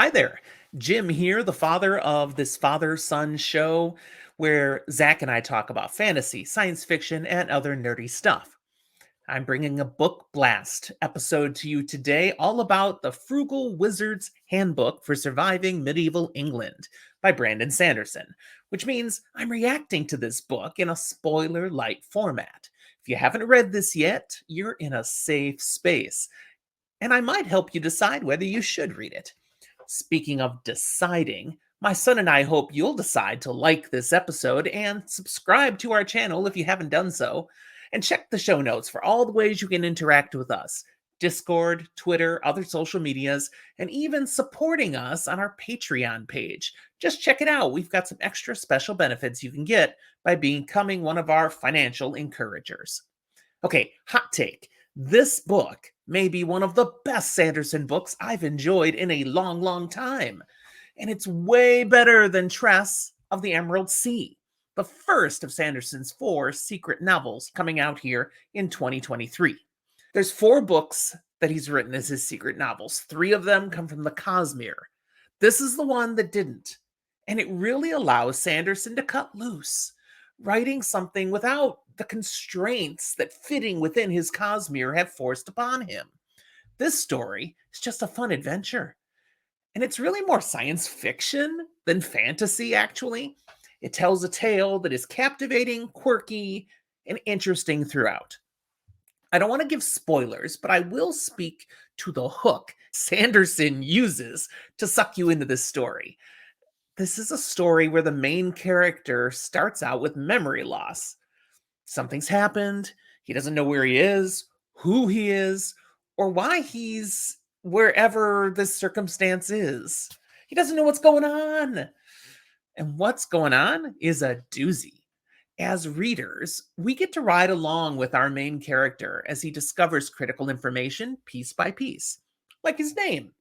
Hi there. Jim here, the father of this father son show where Zach and I talk about fantasy, science fiction, and other nerdy stuff. I'm bringing a book blast episode to you today all about the Frugal Wizard's Handbook for Surviving Medieval England by Brandon Sanderson, which means I'm reacting to this book in a spoiler-lite format. If you haven't read this yet, you're in a safe space, and I might help you decide whether you should read it. Speaking of deciding, my son and I hope you'll decide to like this episode and subscribe to our channel if you haven't done so. And check the show notes for all the ways you can interact with us: Discord, Twitter, other social medias, and even supporting us on our Patreon page. Just check it out. We've got some extra special benefits you can get by becoming one of our financial encouragers. Okay, hot take. This book may be one of the best Sanderson books I've enjoyed in a long, long time. And it's way better than Tress of the Emerald Sea, the first of Sanderson's 4 secret novels coming out here in 2023. There's 4 books that he's written as his secret novels. 3 of them come from the Cosmere. This is the one that didn't. And it really allows Sanderson to cut loose, writing something without the constraints that fitting within his Cosmere have forced upon him. This story is just a fun adventure. And it's really more science fiction than fantasy, actually. It tells a tale that is captivating, quirky, and interesting throughout. I don't want to give spoilers, but I will speak to the hook Sanderson uses to suck you into this story. This is a story where the main character starts out with memory loss. Something's happened, he doesn't know where he is, who he is, or why he's wherever this circumstance is. He doesn't know what's going on. And what's going on is a doozy. As readers, we get to ride along with our main character as he discovers critical information piece by piece, like his name.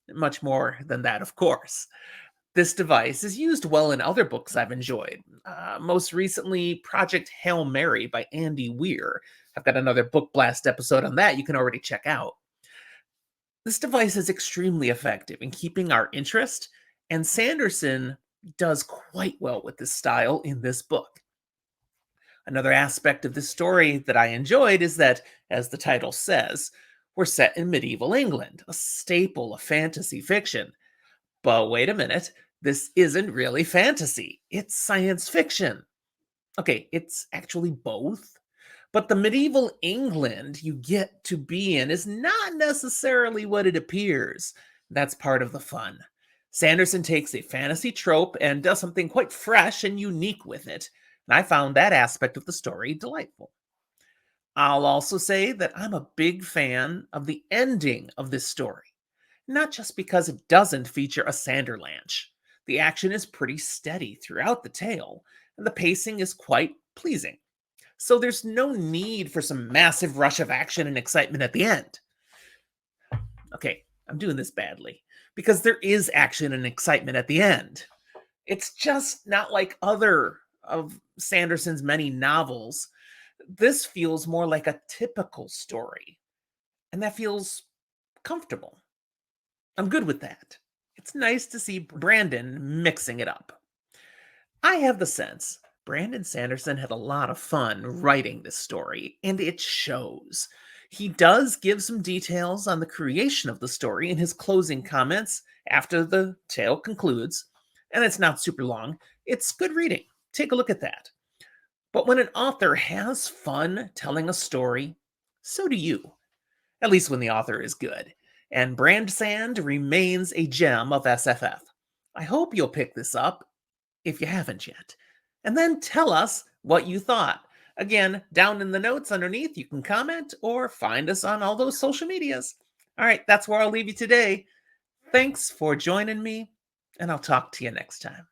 Much more than that, of course. This device is used well in other books I've enjoyed. Most recently, Project Hail Mary by Andy Weir. I've got another Book Blast episode on that you can already check out. This device is extremely effective in keeping our interest, and Sanderson does quite well with this style in this book. Another aspect of this story that I enjoyed is that, as the title says, we're set in medieval England, a staple of fantasy fiction. But wait a minute, this isn't really fantasy. It's science fiction. Okay, it's actually both. But the medieval England you get to be in is not necessarily what it appears. That's part of the fun. Sanderson takes a fantasy trope and does something quite fresh and unique with it. And I found that aspect of the story delightful. I'll also say that I'm a big fan of the ending of this story. Not just because it doesn't feature a Sanderlanche. The action is pretty steady throughout the tale, and the pacing is quite pleasing. So there's no need for some massive rush of action and excitement at the end. Okay, I'm doing this badly, because there is action and excitement at the end. It's just not like other of Sanderson's many novels. This feels more like a typical story, and that feels comfortable. I'm good with that. It's nice to see Brandon mixing it up. I have the sense Brandon Sanderson had a lot of fun writing this story, and it shows. He does give some details on the creation of the story in his closing comments after the tale concludes, and it's not super long. It's good reading. Take a look at that. But when an author has fun telling a story, so do you. At least when the author is good. And Brand Sand remains a gem of SFF. I hope you'll pick this up if you haven't yet. And then tell us what you thought. Again, down in the notes underneath, you can comment or find us on all those social medias. All right, that's where I'll leave you today. Thanks for joining me, and I'll talk to you next time.